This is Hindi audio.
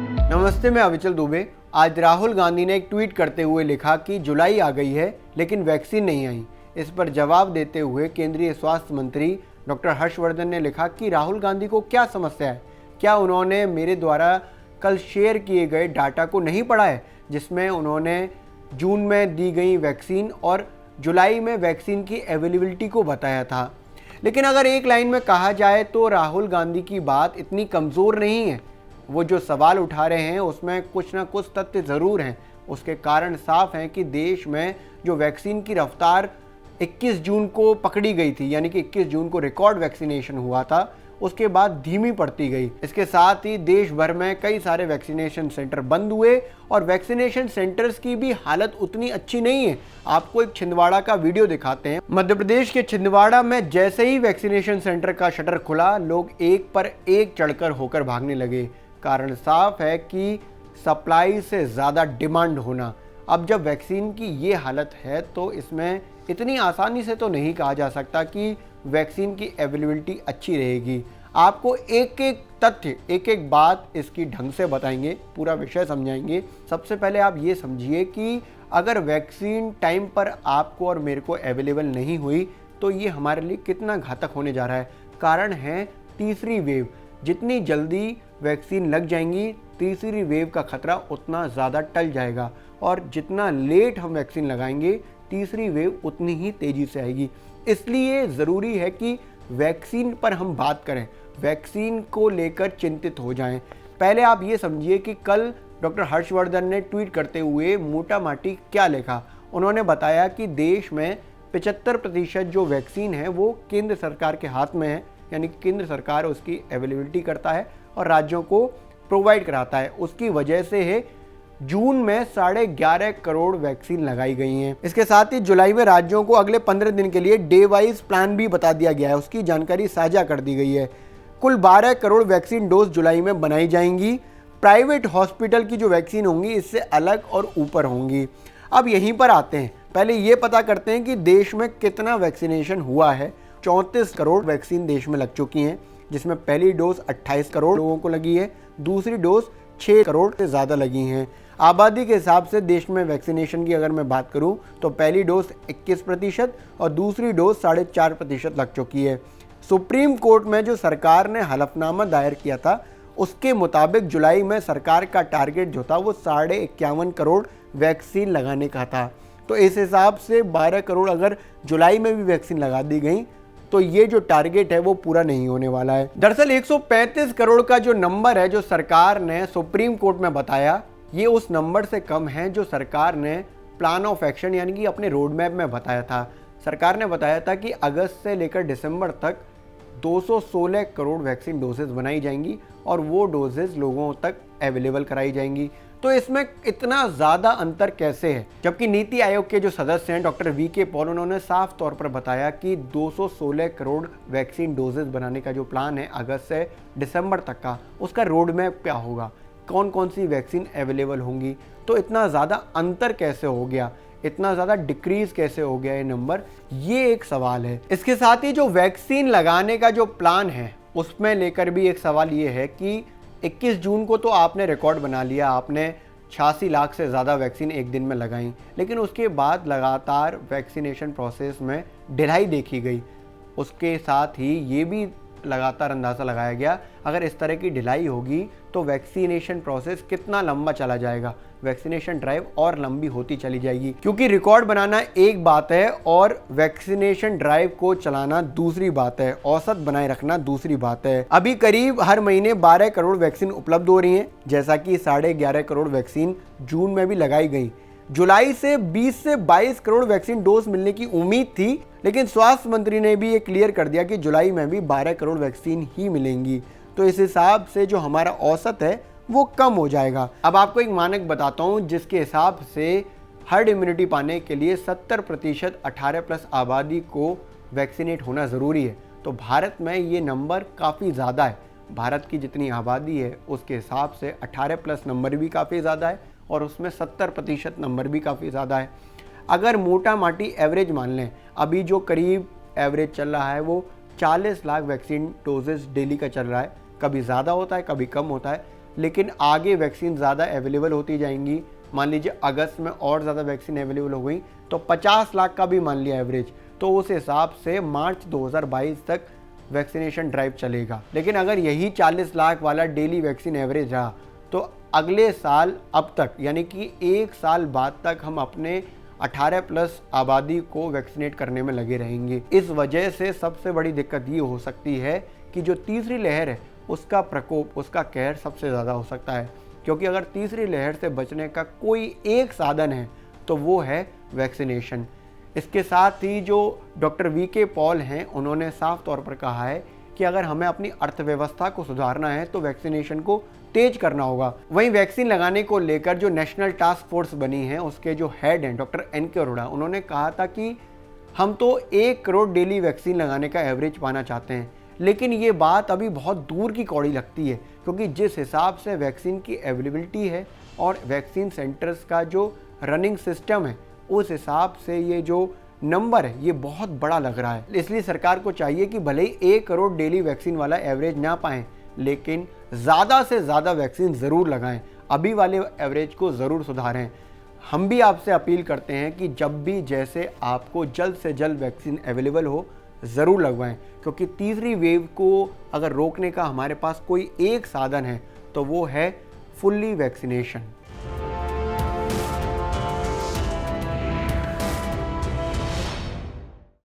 नमस्ते, मैं अविचल दुबे। आज राहुल गांधी ने एक ट्वीट करते हुए लिखा कि जुलाई आ गई है लेकिन वैक्सीन नहीं आई। इस पर जवाब देते हुए केंद्रीय स्वास्थ्य मंत्री डॉक्टर हर्षवर्धन ने लिखा कि राहुल गांधी को क्या समस्या है, क्या उन्होंने मेरे द्वारा कल शेयर किए गए डाटा को नहीं पढ़ा है, जिसमें उन्होंने जून में दी गई वैक्सीन और जुलाई में वैक्सीन की अवेलेबिलिटी को बताया था। लेकिन अगर एक लाइन में कहा जाए तो राहुल गांधी की बात इतनी कमज़ोर नहीं है। वो जो सवाल उठा रहे हैं उसमें कुछ ना कुछ तथ्य ज़रूर हैं। उसके कारण साफ हैं कि देश में जो वैक्सीन की रफ्तार 21 जून को पकड़ी गई थी, यानी कि 21 जून को रिकॉर्ड वैक्सीनेशन हुआ था, उसके बाद धीमी पड़ती गई। इसके साथ ही देश भर में कई सारे वैक्सीनेशन सेंटर बंद हुए और वैक्सीनेशन सेंटर्स की भी हालत उतनी अच्छी नहीं है। आपको एक छिंदवाड़ा का वीडियो दिखाते हैं। मध्य प्रदेश के छिंदवाड़ा में जैसे ही वैक्सीनेशन सेंटर का शटर खुला, लोग एक पर एक चढ़कर होकर भागने लगे। कारण साफ है कि सप्लाई से ज़्यादा डिमांड होना। अब जब वैक्सीन की ये हालत है तो इसमें इतनी आसानी से तो नहीं कहा जा सकता कि वैक्सीन की अवेलेबिलिटी अच्छी रहेगी। आपको एक एक तथ्य, एक एक बात इसकी ढंग से बताएंगे, पूरा विषय समझाएंगे। सबसे पहले आप ये समझिए कि अगर वैक्सीन टाइम पर आपको और मेरे को अवेलेबल नहीं हुई तो ये हमारे लिए कितना घातक होने जा रहा है। कारण है तीसरी वेव। जितनी जल्दी वैक्सीन लग जाएंगी, तीसरी वेव का खतरा उतना ज़्यादा टल जाएगा, और जितना लेट हम वैक्सीन लगाएंगे तीसरी वेव उतनी ही तेज़ी से आएगी। इसलिए ज़रूरी है कि वैक्सीन पर हम बात करें, वैक्सीन को लेकर चिंतित हो जाएं। पहले आप ये समझिए कि कल डॉक्टर हर्षवर्धन ने ट्वीट करते हुए मोटा माटी क्या लिखा। उन्होंने बताया कि देश में 75% जो वैक्सीन है वो केंद्र सरकार के हाथ में है, यानी केंद्र सरकार उसकी अवेलेबिलिटी करता है और राज्यों को प्रोवाइड कराता है। उसकी वजह से है जून में 11.5 करोड़ वैक्सीन लगाई गई हैं। इसके साथ ही जुलाई में राज्यों को अगले 15 दिन के लिए डे वाइज प्लान भी बता दिया गया है, उसकी जानकारी साझा कर दी गई है। कुल 12 करोड़ वैक्सीन डोज जुलाई में बनाई जाएंगी। प्राइवेट हॉस्पिटल की जो वैक्सीन होंगी इससे अलग और ऊपर होंगी। अब यहीं पर आते हैं, पहले ये पता करते हैं कि देश में कितना वैक्सीनेशन हुआ है। 34 करोड़ वैक्सीन देश में लग चुकी हैं, जिसमें पहली डोज 28 करोड़ लोगों को लगी है, दूसरी डोज 6 करोड़ से ज़्यादा लगी हैं। आबादी के हिसाब से देश में वैक्सीनेशन की अगर मैं बात करूं तो पहली डोज 21% और दूसरी डोज 4.5% लग चुकी है। सुप्रीम कोर्ट में जो सरकार ने हलफनामा दायर किया था उसके मुताबिक जुलाई में सरकार का टारगेट जो था वो 51.5 करोड़ वैक्सीन लगाने का था। तो इस हिसाब से 12 करोड़ अगर जुलाई में भी वैक्सीन लगा दी गई तो ये जो टारगेट है वो पूरा नहीं होने वाला है। दरअसल 135 करोड़ का जो नंबर है जो सरकार ने सुप्रीम कोर्ट में बताया, ये उस नंबर से कम है जो सरकार ने प्लान ऑफ एक्शन यानी कि अपने रोड मैप में बताया था। सरकार ने बताया था कि अगस्त से लेकर दिसंबर तक 216 करोड़ वैक्सीन डोजेज बनाई जाएंगी और वो डोजेज लोगों तक अवेलेबल कराई जाएंगी। तो इसमें इतना ज़्यादा अंतर कैसे है, जबकि नीति आयोग के जो सदस्य हैं डॉक्टर वी.के. पॉल, उन्होंने साफ तौर पर बताया कि 216 करोड़ वैक्सीन डोजेज बनाने का जो प्लान है अगस्त से दिसंबर तक का, उसका रोड मैप क्या होगा, कौन कौन सी वैक्सीन अवेलेबल होंगी। तो इतना ज़्यादा अंतर कैसे हो गया, इतना ज़्यादा डिक्रीज़ कैसे हो गया ये नंबर, ये एक सवाल है। इसके साथ ही जो वैक्सीन लगाने का जो प्लान है उसमें लेकर भी एक सवाल ये है कि 21 जून को तो आपने रिकॉर्ड बना लिया, आपने 86 लाख से ज़्यादा वैक्सीन एक दिन में लगाई, लेकिन उसके बाद लगातार वैक्सीनेशन प्रोसेस में ढिलाई देखी गई। उसके साथ ही ये भी लगातार अंदाज़ा लगाया गया अगर इस तरह की ढिलाई होगी तो वैक्सीनेशन प्रोसेस कितना लंबा चला जाएगा, वैक्सीनेशन ड्राइव और लंबी होती चली जाएगी। क्योंकि रिकॉर्ड बनाना एक बात है और वैक्सीनेशन ड्राइव को चलाना दूसरी बात है, औसत बनाए रखना दूसरी बात है। अभी करीब हर महीने 12 करोड़ वैक्सीन उपलब्ध हो रही हैं, जैसा कि 11.5 करोड़ वैक्सीन जून में भी लगाई गई। जुलाई से 20 से 22 करोड़ वैक्सीन डोज मिलने की उम्मीद थी, लेकिन स्वास्थ्य मंत्री ने भी ये क्लियर कर दिया कि जुलाई में भी 12 करोड़ वैक्सीन ही मिलेंगी। तो इस हिसाब से जो हमारा औसत है वो कम हो जाएगा। अब आपको एक मानक बताता हूँ जिसके हिसाब से हर्ड इम्यूनिटी पाने के लिए 70% 18+ आबादी को वैक्सीनेट होना ज़रूरी है। तो भारत में ये नंबर काफ़ी ज़्यादा है। भारत की जितनी आबादी है उसके हिसाब से 18+ नंबर भी काफ़ी ज़्यादा है और उसमें 70% नंबर भी काफ़ी ज़्यादा है। अगर मोटा माटी एवरेज मान लें, अभी जो करीब एवरेज चल रहा है वो 40 लाख वैक्सीन डोजेस डेली का चल रहा है। कभी ज़्यादा होता है, कभी कम होता है, लेकिन आगे वैक्सीन ज़्यादा अवेलेबल होती जाएंगी। मान लीजिए अगस्त में और ज़्यादा वैक्सीन अवेलेबल हो गई तो 50 लाख का भी मान लिया एवरेज, तो उस हिसाब से मार्च 2022 तक वैक्सीनेशन ड्राइव चलेगा। लेकिन अगर यही 40 लाख वाला डेली वैक्सीन एवरेज रहा तो अगले साल अब तक, यानी कि 1 साल बाद तक हम अपने 18+ आबादी को वैक्सीनेट करने में लगे रहेंगे। इस वजह से सबसे बड़ी दिक्कत ये हो सकती है कि जो तीसरी लहर है उसका प्रकोप, उसका कहर सबसे ज़्यादा हो सकता है, क्योंकि अगर तीसरी लहर से बचने का कोई एक साधन है तो वो है वैक्सीनेशन। इसके साथ ही जो डॉक्टर वीके पॉल हैं, उन्होंने साफ तौर पर कहा है कि अगर हमें अपनी अर्थव्यवस्था को सुधारना है तो वैक्सीनेशन को तेज करना होगा। वहीं वैक्सीन लगाने को लेकर जो नेशनल टास्क फोर्स बनी है उसके जो हेड हैं डॉक्टर NK अरोड़ा, उन्होंने कहा था कि हम तो 1 करोड़ डेली वैक्सीन लगाने का एवरेज पाना चाहते हैं, लेकिन ये बात अभी बहुत दूर की कौड़ी लगती है, क्योंकि जिस हिसाब से वैक्सीन की अवेलेबिलिटी है और वैक्सीन सेंटर्स का जो रनिंग सिस्टम है उस हिसाब से ये जो नंबर है ये बहुत बड़ा लग रहा है। इसलिए सरकार को चाहिए कि भले ही 1 करोड़ डेली वैक्सीन वाला एवरेज ना पाएँ, लेकिन ज़्यादा से ज़्यादा वैक्सीन ज़रूर लगाएं, अभी वाले एवरेज को ज़रूर सुधारें। हम भी आपसे अपील करते हैं कि जब भी जैसे आपको जल्द से जल्द वैक्सीन अवेलेबल हो ज़रूर लगवाएं, क्योंकि तीसरी वेव को अगर रोकने का हमारे पास कोई एक साधन है तो वो है फुल्ली वैक्सीनेशन।